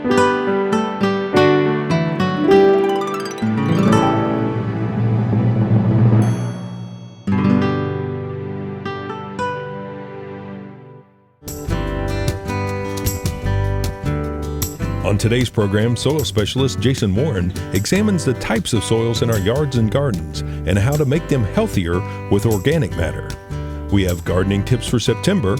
On today's program, soil specialist Jason Warren examines the types of soils in our yards and gardens and how to make them healthier with organic matter. We have gardening tips for September.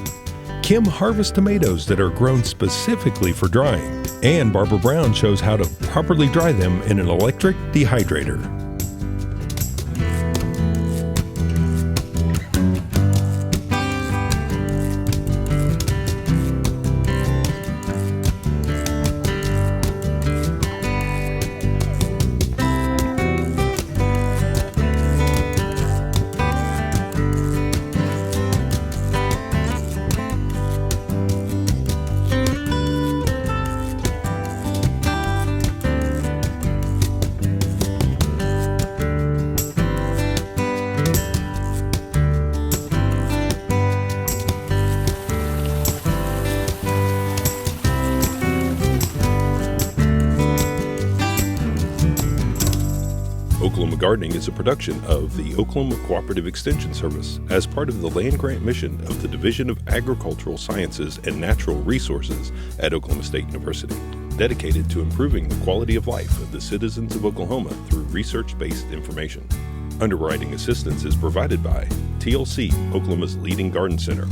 Kim harvests tomatoes that are grown specifically for drying, and Barbara Brown shows how to properly dry them in an electric dehydrator. Oklahoma Gardening is a production of the Oklahoma Cooperative Extension Service as part of the land grant mission of the Division of Agricultural Sciences and Natural Resources at Oklahoma State University, dedicated to improving the quality of life of the citizens of Oklahoma through research-based information. Underwriting assistance is provided by TLC, Oklahoma's leading garden center,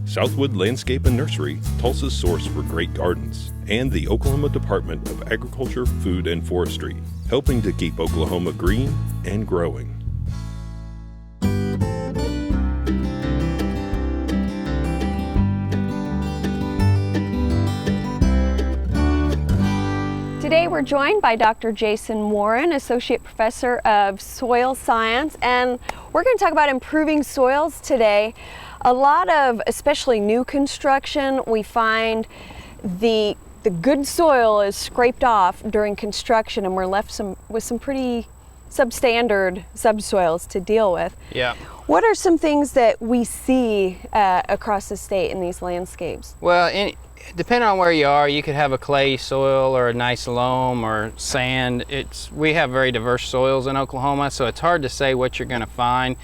Southwood Landscape and Nursery, Tulsa's source for great gardens, and the Oklahoma Department of Agriculture, Food, and Forestry, helping to keep Oklahoma green and growing. Today we're joined by Dr. Jason Warren, Associate Professor of Soil Science, and we're going to talk about improving soils today. A lot of, especially new construction, we find the good soil is scraped off during construction and we're left with some pretty substandard subsoils to deal with. Yeah. What are some things that we see across the state in these landscapes? Well, depending on where you are, you could have a clay soil or a nice loam or sand. We have very diverse soils in Oklahoma, so it's hard to say what you're going to find.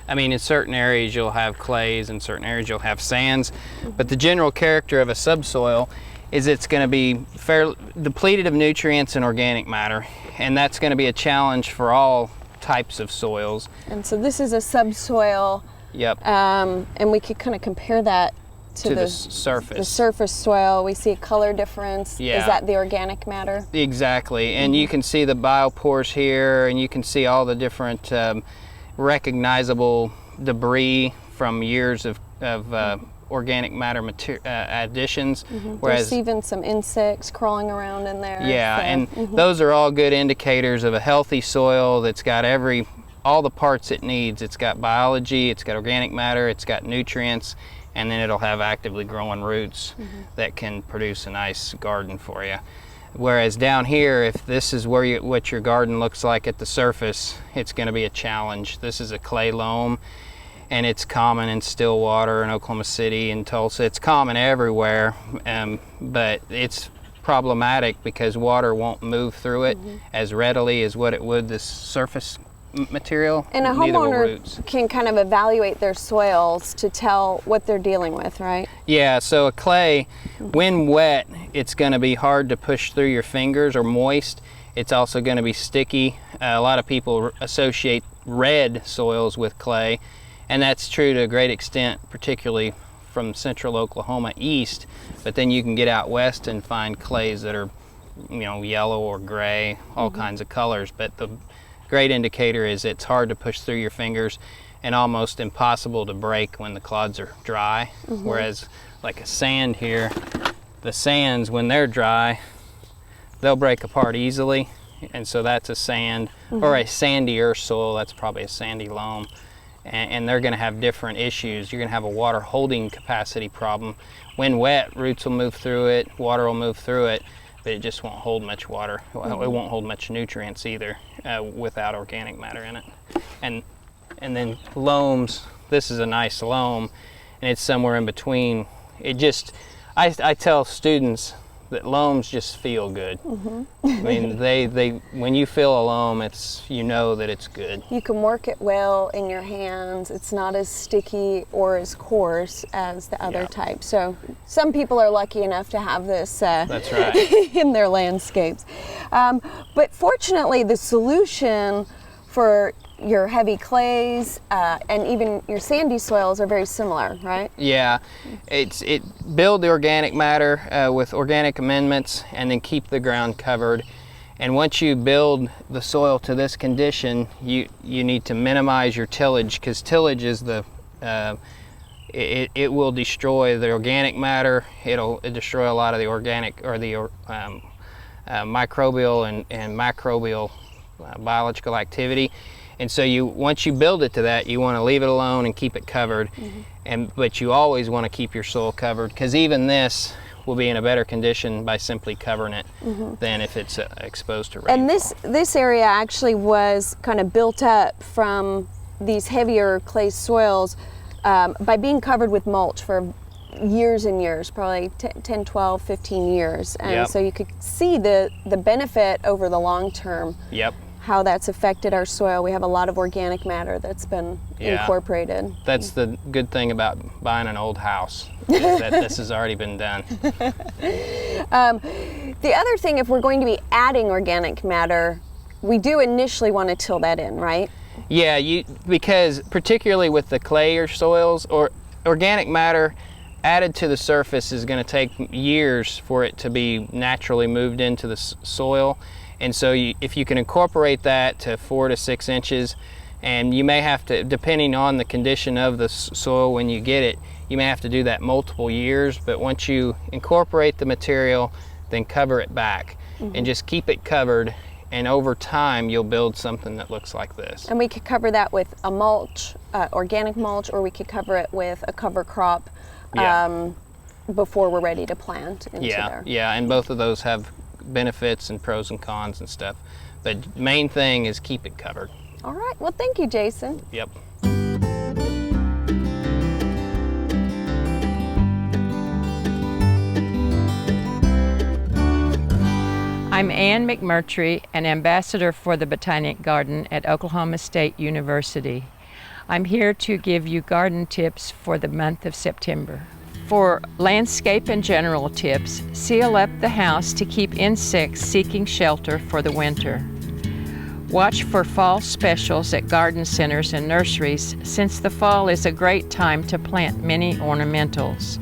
I mean, in certain areas you'll have clays, in certain areas you'll have sands, but the general character of a subsoil is it's going to be fairly depleted of nutrients and organic matter, and that's going to be a challenge for all types of soils. And so this is a subsoil. Yep. And we could kind of compare that to the surface. The surface soil. We see a color difference. Yeah. Is that the organic matter? Exactly. And you can see the biopores here, and you can see all the different recognizable debris from years of organic matter additions. There's even some insects crawling around in there. Yeah, so, and those are all good indicators of a healthy soil that's got all the parts it needs. It's got biology, it's got organic matter, it's got nutrients, and then it'll have actively growing roots that can produce a nice garden for you. Whereas down here, if this is what your garden looks like at the surface, it's going to be a challenge. This is a clay loam, and it's common in Stillwater and Oklahoma City and Tulsa. It's common everywhere, but it's problematic because water won't move through it as readily as what it would this surface material. And a homeowner can kind of evaluate their soils to tell what they're dealing with, right? Yeah, so a clay, when wet, it's going to be hard to push through your fingers, or moist. It's also going to be sticky. A lot of people associate red soils with clay, and that's true to a great extent, particularly from central Oklahoma east, but then you can get out west and find clays that are, yellow or gray, all kinds of colors. But the great indicator is it's hard to push through your fingers and almost impossible to break when the clods are dry. Whereas like a sand here, the sands, when they're dry, they'll break apart easily. And so that's a sand, or a sandier soil. That's probably a sandy loam. And they're going to have different issues. You're going to have a water holding capacity problem. When wet, roots will move through it, water will move through it, but it just won't hold much water. It won't hold much nutrients either without organic matter in it. And then loams, this is a nice loam, and it's somewhere in between. I tell students that loams just feel good. I mean, they when you feel a loam, you know that it's good. You can work it well in your hands. It's not as sticky or as coarse as the other type. So some people are lucky enough to have this That's right. in their landscapes. But fortunately, the solution for your heavy clays and even your sandy soils are very similar, right? Yeah, build the organic matter with organic amendments, and then keep the ground covered. And once you build the soil to this condition, you need to minimize your tillage, because tillage is it will destroy the organic matter. It'll destroy a lot of the organic or the microbial and macrobial biological activity. And so once you build it to that, you want to leave it alone and keep it covered. But you always want to keep your soil covered, because even this will be in a better condition by simply covering it than if it's exposed to rainfall. And this area actually was kind of built up from these heavier clay soils by being covered with mulch for years and years, probably 10, 12, 15 years. And so you could see the benefit over the long term. How that's affected our soil. We have a lot of organic matter that's been incorporated. That's the good thing about buying an old house, is that this has already been done. The other thing, if we're going to be adding organic matter, we do initially want to till that in, right? Yeah, because particularly with the clayer soils, or organic matter added to the surface is going to take years for it to be naturally moved into the soil. And so if you can incorporate that to 4 to 6 inches, and you may have to, depending on the condition of the soil when you get it, you may have to do that multiple years. But once you incorporate the material, then cover it back and just keep it covered. And over time, you'll build something that looks like this. And we could cover that with a mulch, organic mulch, or we could cover it with a cover crop before we're ready to plant into there. Yeah, and both of those have benefits and pros and cons and stuff. The main thing is keep it covered. All right, well, thank you, Jason. Yep. I'm Ann McMurtry, an ambassador for the Botanic Garden at Oklahoma State University. I'm here to give you garden tips for the month of September. For landscape and general tips, seal up the house to keep insects seeking shelter for the winter. Watch for fall specials at garden centers and nurseries, since the fall is a great time to plant many ornamentals.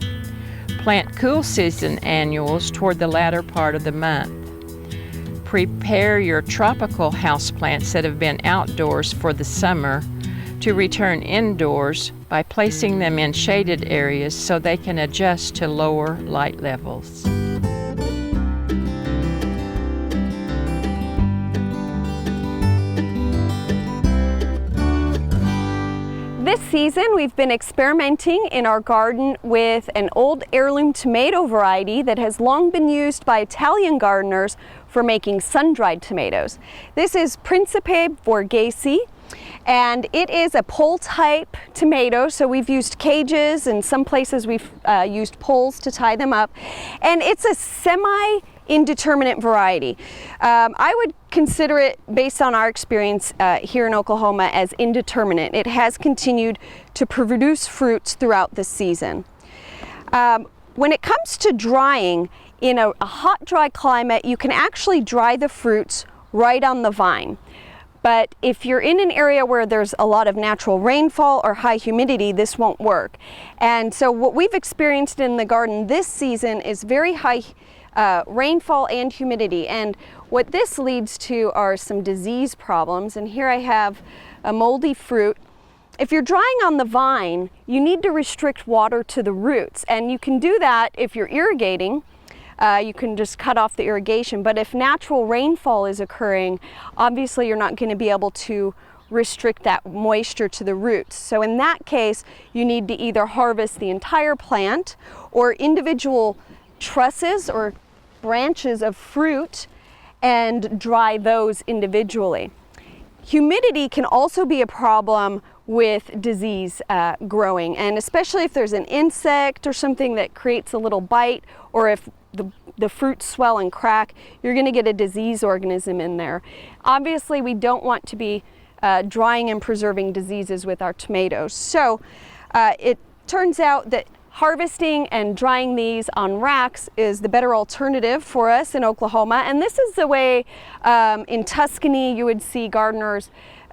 Plant cool season annuals toward the latter part of the month. Prepare your tropical houseplants that have been outdoors for the summer to return indoors by placing them in shaded areas so they can adjust to lower light levels. This season, we've been experimenting in our garden with an old heirloom tomato variety that has long been used by Italian gardeners for making sun-dried tomatoes. This is Principe Borghese, and it is a pole type tomato, so we've used cages, and some places we've used poles to tie them up, and it's a semi-indeterminate variety. I would consider it, based on our experience here in Oklahoma, as indeterminate. It has continued to produce fruits throughout the season. When it comes to drying, in a hot, dry climate, you can actually dry the fruits right on the vine. But if you're in an area where there's a lot of natural rainfall or high humidity, this won't work. And so what we've experienced in the garden this season is very high rainfall and humidity. And what this leads to are some disease problems. And here I have a moldy fruit. If you're drying on the vine, you need to restrict water to the roots. And you can do that if you're irrigating. You can just cut off the irrigation, but if natural rainfall is occurring, obviously you're not going to be able to restrict that moisture to the roots. So in that case, you need to either harvest the entire plant or individual trusses or branches of fruit and dry those individually. Humidity can also be a problem with disease growing, and especially if there's an insect or something that creates a little bite, or if the fruits swell and crack, you're going to get a disease organism in there. Obviously, we don't want to be drying and preserving diseases with our tomatoes. So it turns out that harvesting and drying these on racks is the better alternative for us in Oklahoma. And this is the way in Tuscany you would see gardeners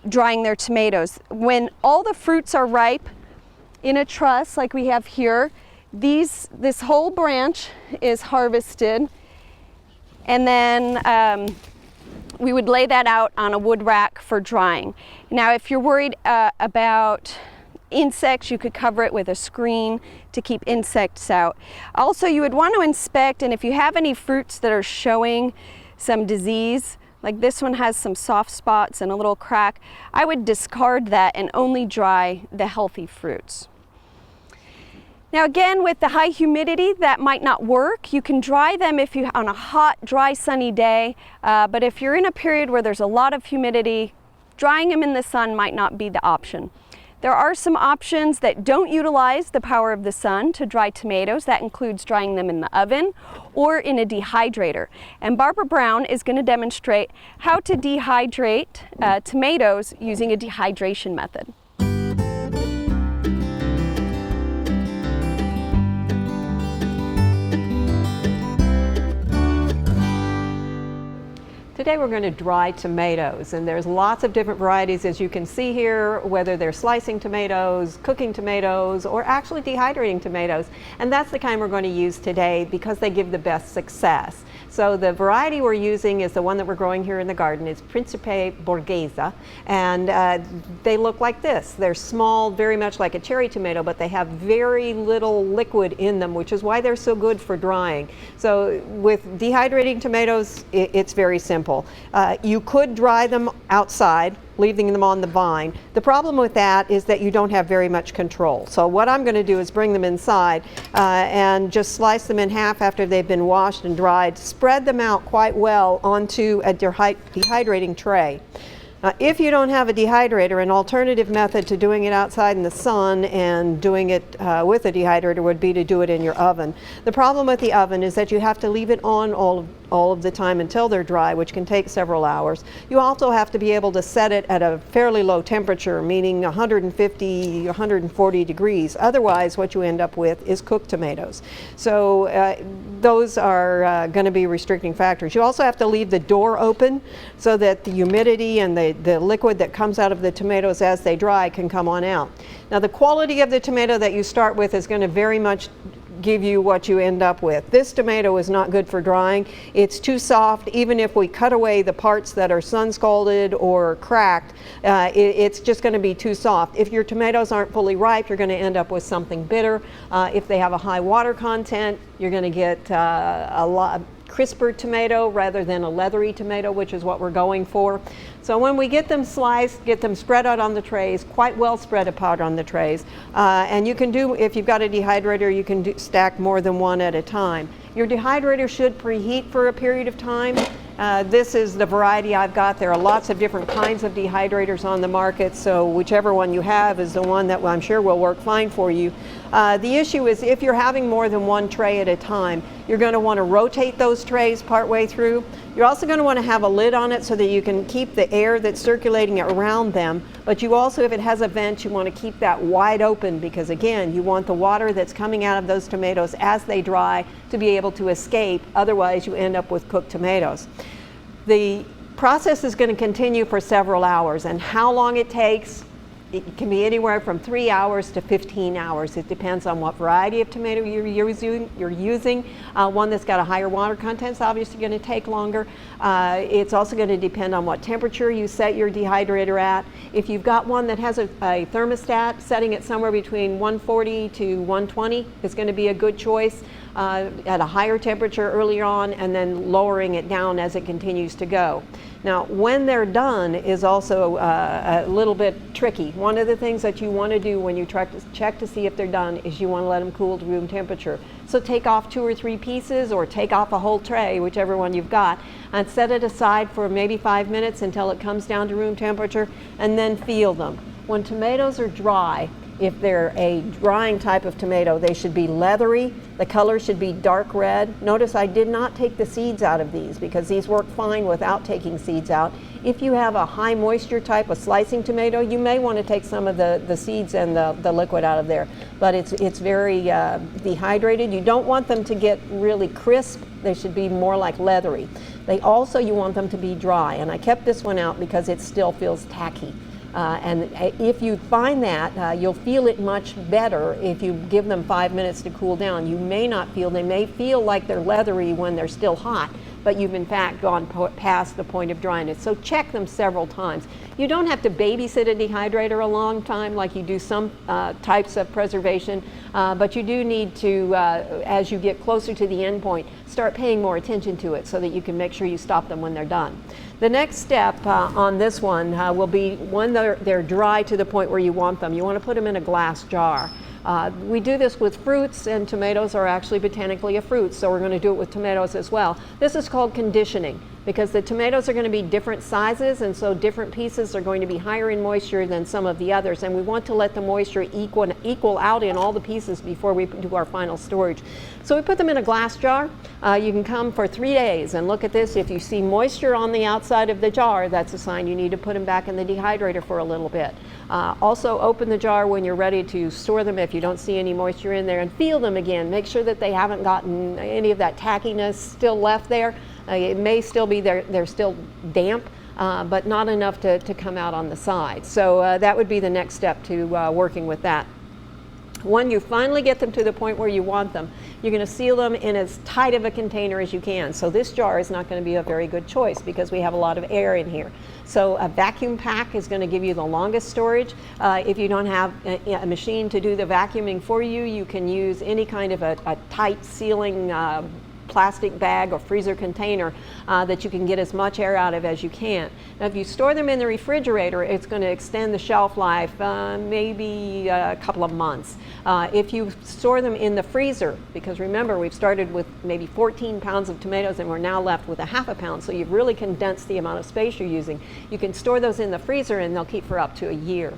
drying their tomatoes. When all the fruits are ripe in a truss like we have here, this whole branch is harvested, and then we would lay that out on a wood rack for drying. Now, if you're worried about insects, you could cover it with a screen to keep insects out. Also, you would want to inspect, and if you have any fruits that are showing some disease, like this one has some soft spots and a little crack, I would discard that and only dry the healthy fruits. Now again, with the high humidity, that might not work. You can dry them if you on a hot, dry, sunny day, but if you're in a period where there's a lot of humidity, drying them in the sun might not be the option. There are some options that don't utilize the power of the sun to dry tomatoes. That includes drying them in the oven or in a dehydrator. And Barbara Brown is going to demonstrate how to dehydrate tomatoes using a dehydration method. Today we're going to dry tomatoes, and there's lots of different varieties, as you can see here, whether they're slicing tomatoes, cooking tomatoes, or actually dehydrating tomatoes. And that's the kind we're going to use today because they give the best success. So the variety we're using is the one that we're growing here in the garden. It's Principe Borghese, and they look like this. They're small, very much like a cherry tomato, but they have very little liquid in them, which is why they're so good for drying. So with dehydrating tomatoes, it's very simple. You could dry them outside, leaving them on the vine. The problem with that is that you don't have very much control. So what I'm going to do is bring them inside and just slice them in half after they've been washed and dried. Spread them out quite well onto a dehydrating tray. If you don't have a dehydrator, an alternative method to doing it outside in the sun and doing it with a dehydrator would be to do it in your oven. The problem with the oven is that you have to leave it on all of the time until they're dry, which can take several hours. You also have to be able to set it at a fairly low temperature, meaning 150, 140 degrees. Otherwise, what you end up with is cooked tomatoes. So those are going to be restricting factors. You also have to leave the door open so that the humidity and the liquid that comes out of the tomatoes as they dry can come on out. Now, the quality of the tomato that you start with is going to very much give you what you end up with. This tomato is not good for drying. It's too soft. Even if we cut away the parts that are sun scalded or cracked, it's just going to be too soft. If your tomatoes aren't fully ripe, you're going to end up with something bitter. If they have a high water content, you're going to get a lot crisper tomato rather than a leathery tomato, which is what we're going for. So when we get them sliced, get them spread out on the trays, quite well spread apart on the trays. And you can do, if you've got a dehydrator, you can stack more than one at a time. Your dehydrator should preheat for a period of time. This is the variety I've got. There are lots of different kinds of dehydrators on the market, so whichever one you have is the one that I'm sure will work fine for you. The issue is if you're having more than one tray at a time, you're going to want to rotate those trays partway through. You're also going to want to have a lid on it so that you can keep the air that's circulating around them, but you also, if it has a vent, you want to keep that wide open because, again, you want the water that's coming out of those tomatoes as they dry to be able to escape. Otherwise, you end up with cooked tomatoes. The process is going to continue for several hours, and how long it takes, it can be anywhere from 3 hours to 15 hours. It depends on what variety of tomato you're using. One that's got a higher water content is obviously going to take longer. It's also going to depend on what temperature you set your dehydrator at. If you've got one that has a thermostat, setting it somewhere between 140 to 120 is going to be a good choice. At a higher temperature early on and then lowering it down as it continues to go. Now, when they're done is also a little bit tricky. One of the things that you want to do when you check to see if they're done is you want to let them cool to room temperature. So take off 2 or 3 pieces or take off a whole tray, whichever one you've got, and set it aside for maybe 5 minutes until it comes down to room temperature, and then feel them. When tomatoes are dry, if they're a drying type of tomato, they should be leathery. The color should be dark red. Notice I did not take the seeds out of these because these work fine without taking seeds out. If you have a high moisture type of slicing tomato, you may want to take some of the seeds and the liquid out of there. But it's very dehydrated. You don't want them to get really crisp. They should be more like leathery. You want them to be dry. And I kept this one out because it still feels tacky. And if you find that, you'll feel it much better if you give them 5 minutes to cool down. You may not feel, they may feel like they're leathery when they're still hot, but you've in fact gone past the point of dryness. So check them several times. You don't have to babysit a dehydrator a long time like you do some types of preservation, but you do need to, as you get closer to the end point, start paying more attention to it so that you can make sure you stop them when they're done. The next step on this one will be when they're dry to the point where you want them. You want to put them in a glass jar. We do this with fruits, and tomatoes are actually botanically a fruit, so we're going to do it with tomatoes as well. This is called conditioning because the tomatoes are going to be different sizes, and so different pieces are going to be higher in moisture than some of the others, and we want to let the moisture equal out in all the pieces before we do our final storage. So we put them in a glass jar. You can come for 3 days and look at this. If you see moisture on the outside of the jar, that's a sign you need to put them back in the dehydrator for a little bit. Also open the jar when you're ready to store them if you don't see any moisture in there, and feel them again. Make sure that they haven't gotten any of that tackiness still left there. It may still be there, they're still damp, but not enough to come out on the side. So that would be the next step to working with that. When you finally get them to the point where you want them, you're going to seal them in as tight of a container as you can. So this jar is not going to be a very good choice because we have a lot of air in here. So a vacuum pack is going to give you the longest storage. If you don't have a machine to do the vacuuming for you, you can use any kind of a tight sealing plastic bag or freezer container that you can get as much air out of as you can. Now if you store them in the refrigerator, it's going to extend the shelf life maybe a couple of months. If you store them in the freezer, because remember we've started with maybe 14 pounds of tomatoes and we're now left with a half a pound, so you've really condensed the amount of space you're using. You can store those in the freezer and they'll keep for up to a year.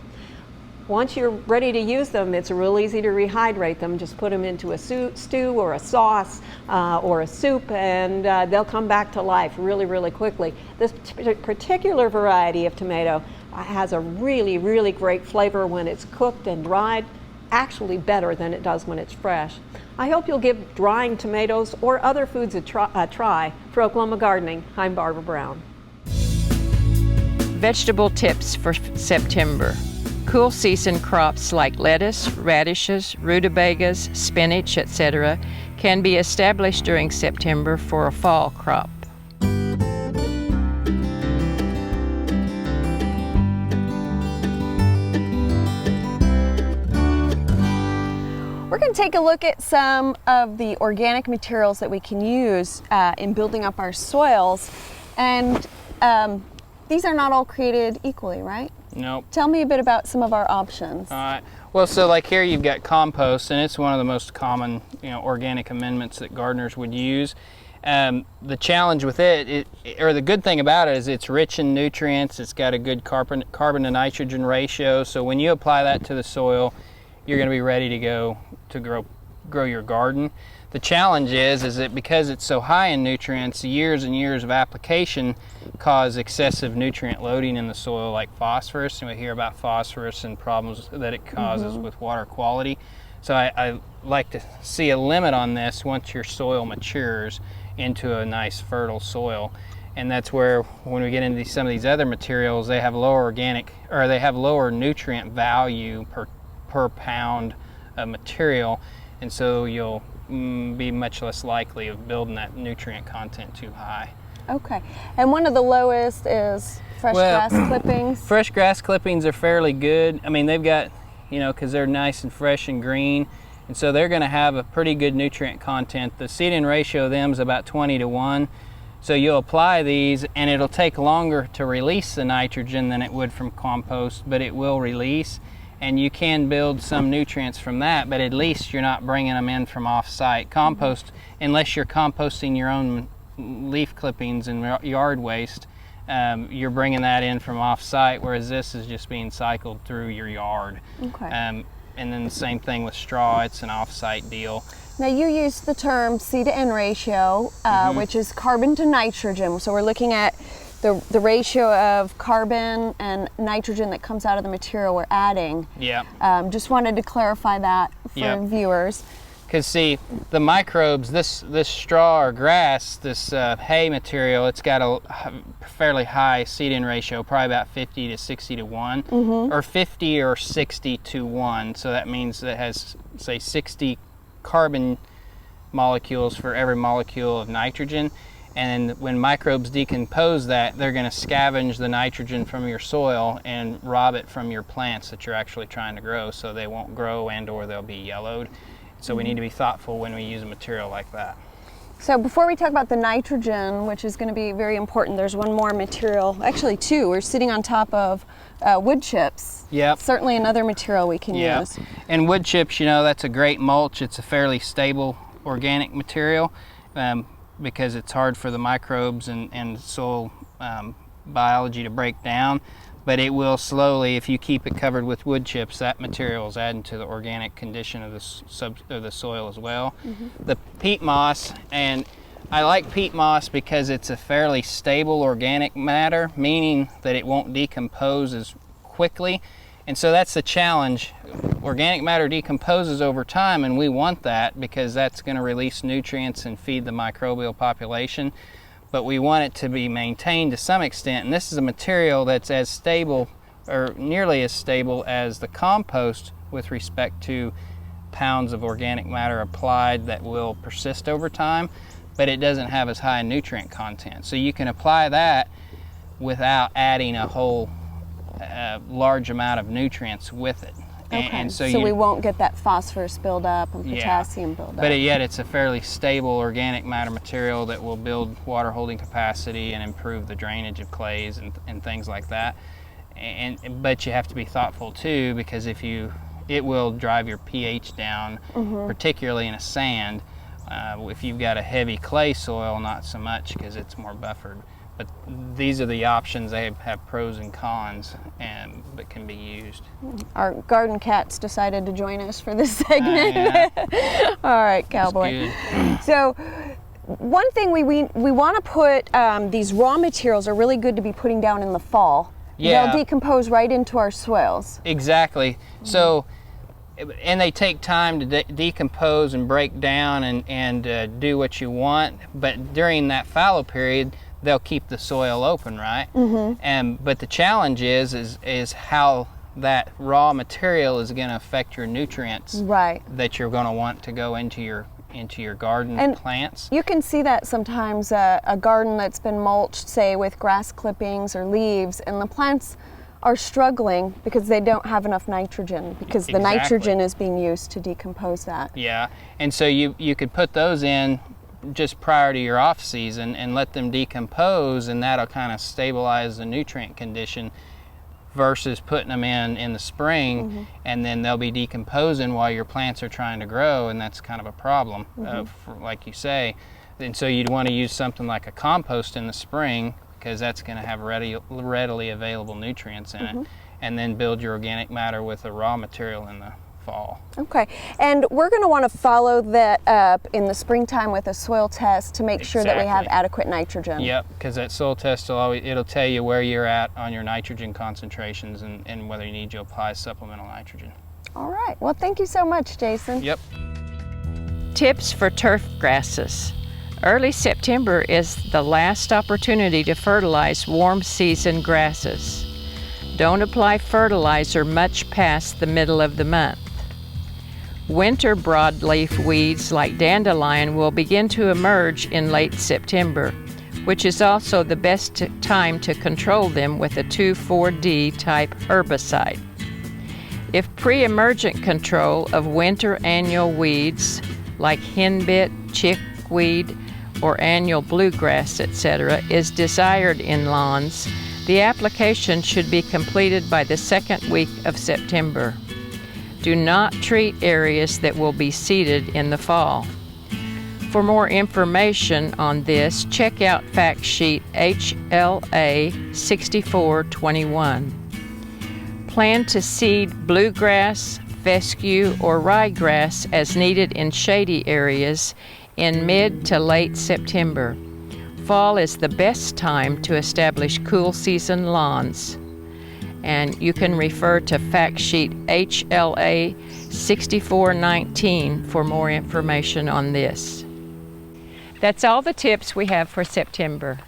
Once you're ready to use them, it's real easy to rehydrate them. Just put them into a stew or a sauce or a soup, and they'll come back to life really, really quickly. This particular variety of tomato has a really, really great flavor when it's cooked and dried, actually better than it does when it's fresh. I hope you'll give drying tomatoes or other foods a try. For Oklahoma Gardening, I'm Barbara Brown. Vegetable tips for September. Cool season crops like lettuce, radishes, rutabagas, spinach, etc. can be established during September for a fall crop. We're going to take a look at some of the organic materials that we can use in building up our soils. And these are not all created equally, right? Nope. Tell me a bit about some of our options. All right. Well, so like here you've got compost, and it's one of the most common, organic amendments that gardeners would use. The challenge with or the good thing about it is it's rich in nutrients. It's got a good carbon to nitrogen ratio. So when you apply that to the soil, you're going to be ready to go to grow your garden. The challenge is that because it's so high in nutrients, years and years of application cause excessive nutrient loading in the soil, like phosphorus, and we hear about phosphorus and problems that it causes with water quality. So I like to see a limit on this once your soil matures into a nice fertile soil. And that's where when we get into some of these other materials, they have lower nutrient value per pound of material, and so you'll be much less likely of building that nutrient content too high. Okay, and one of the lowest is fresh grass clippings. Fresh grass clippings are fairly good. I mean, they've got, because they're nice and fresh and green, and so they're going to have a pretty good nutrient content. The seed-in ratio of them is about 20-to-1, so you'll apply these and it'll take longer to release the nitrogen than it would from compost, but it will release. And you can build some nutrients from that, but at least you're not bringing them in from off-site. Compost, unless you're composting your own leaf clippings and yard waste, you're bringing that in from off-site, whereas this is just being cycled through your yard. Okay. And then the same thing with straw, it's an off-site deal. Now you used the term C to N ratio, which is carbon to nitrogen. So we're looking at the ratio of carbon and nitrogen that comes out of the material we're adding. Yeah. Just wanted to clarify that for viewers. Because see, the microbes, this straw or grass, this hay material, it's got a fairly high C-to-N ratio, probably about 50 to 60 to 1, or 50 or 60 to 1. So that means that it has, say, 60 carbon molecules for every molecule of nitrogen. And when microbes decompose that, they're going to scavenge the nitrogen from your soil and rob it from your plants that you're actually trying to grow, so they won't grow and or they'll be yellowed. So we need to be thoughtful when we use a material like that. So before we talk about the nitrogen, which is going to be very important, there's one more material, actually two. We're sitting on top of wood chips. Yep. Certainly another material we can use. And wood chips, you know, that's a great mulch. It's a fairly stable organic material because it's hard for the microbes and soil biology to break down. But it will slowly, if you keep it covered with wood chips, that material is adding to the organic condition of the soil as well. The peat moss, and I like peat moss because it's a fairly stable organic matter, meaning that it won't decompose as quickly. And so that's the challenge. Organic matter decomposes over time, and we want that because that's going to release nutrients and feed the microbial population. But we want it to be maintained to some extent, and this is a material that's as stable or nearly as stable as the compost with respect to pounds of organic matter applied that will persist over time, but it doesn't have as high nutrient content. So you can apply that without adding a whole large amount of nutrients with it. Okay, and so we won't get that phosphorus buildup and potassium buildup. But yet it's a fairly stable organic matter material that will build water holding capacity and improve the drainage of clays and things like that. But you have to be thoughtful too, because it will drive your pH down, particularly in a sand. If you've got a heavy clay soil, not so much because it's more buffered. But these are the options. They have pros and cons, but can be used. Our garden cats decided to join us for this segment. All right, Cowboy. So one thing we want to put, these raw materials are really good to be putting down in the fall. Yeah. They'll decompose right into our soils. Exactly. So, and they take time to decompose and break down and do what you want. But during that fallow period, they'll keep the soil open, right? But the challenge is how that raw material is going to affect your nutrients that you're going to want to go into your garden and plants. You can see that sometimes a garden that's been mulched, say with grass clippings or leaves, and the plants are struggling because they don't have enough nitrogen, because the nitrogen is being used to decompose that. Yeah, and so you could put those in just prior to your off season and let them decompose, and that'll kind of stabilize the nutrient condition, versus putting them in the spring and then they'll be decomposing while your plants are trying to grow, and that's kind of a problem, like you say. And so you'd want to use something like a compost in the spring, because that's going to have readily available nutrients in it, and then build your organic matter with the raw material in the fall. Okay, and we're going to want to follow that up in the springtime with a soil test to make sure that we have adequate nitrogen. Yep, because that soil test it'll tell you where you're at on your nitrogen concentrations and whether you need to apply supplemental nitrogen. All right, well, thank you so much, Jason. Yep. Tips for turf grasses. Early September is the last opportunity to fertilize warm season grasses. Don't apply fertilizer much past the middle of the month. Winter broadleaf weeds like dandelion will begin to emerge in late September, which is also the best time to control them with a 2,4-D type herbicide. If pre-emergent control of winter annual weeds like henbit, chickweed, or annual bluegrass, etc., is desired in lawns, the application should be completed by the second week of September. Do not treat areas that will be seeded in the fall. For more information on this, check out fact sheet HLA 6421. Plan to seed bluegrass, fescue, or ryegrass as needed in shady areas in mid to late September. Fall is the best time to establish cool season lawns. And you can refer to fact sheet HLA 6419 for more information on this. That's all the tips we have for September.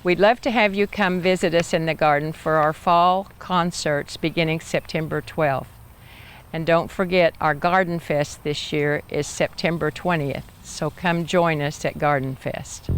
We'd love to have you come visit us in the garden for our fall concerts beginning September 12th. And don't forget, our Garden Fest this year is September 20th, so come join us at Garden Fest.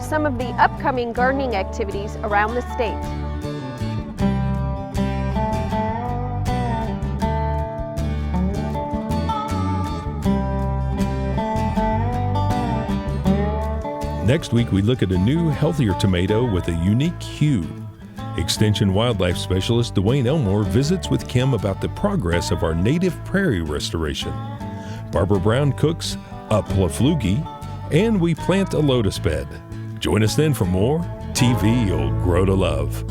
Some of the upcoming gardening activities around the state. Next week, we look at a new, healthier tomato with a unique hue. Extension Wildlife Specialist Dwayne Elmore visits with Kim about the progress of our native prairie restoration. Barbara Brown cooks a plaflugi, and we plant a lotus bed. Join us then for more TV You'll Grow to Love.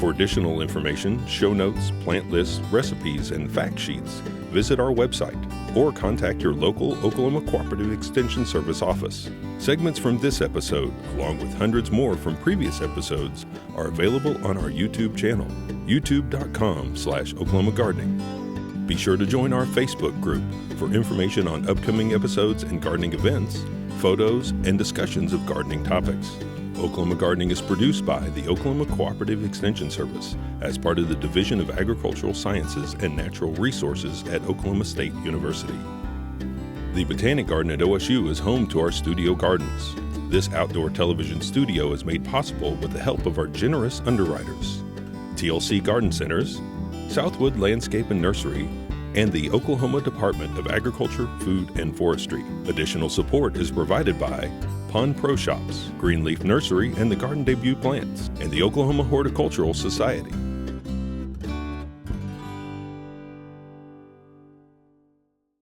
For additional information, show notes, plant lists, recipes, and fact sheets, visit our website or contact your local Oklahoma Cooperative Extension Service office. Segments from this episode, along with hundreds more from previous episodes, are available on our YouTube channel, youtube.com/Oklahoma Gardening. Be sure to join our Facebook group for information on upcoming episodes and gardening events, photos, and discussions of gardening topics. Oklahoma Gardening is produced by the Oklahoma Cooperative Extension Service as part of the Division of Agricultural Sciences and Natural Resources at Oklahoma State University. The Botanic Garden at OSU is home to our studio gardens. This outdoor television studio is made possible with the help of our generous underwriters, TLC Garden Centers, Southwood Landscape and Nursery, and the Oklahoma Department of Agriculture, Food, and Forestry. Additional support is provided by Pond Pro Shops, Greenleaf Nursery and the Garden Debut Plants, and the Oklahoma Horticultural Society.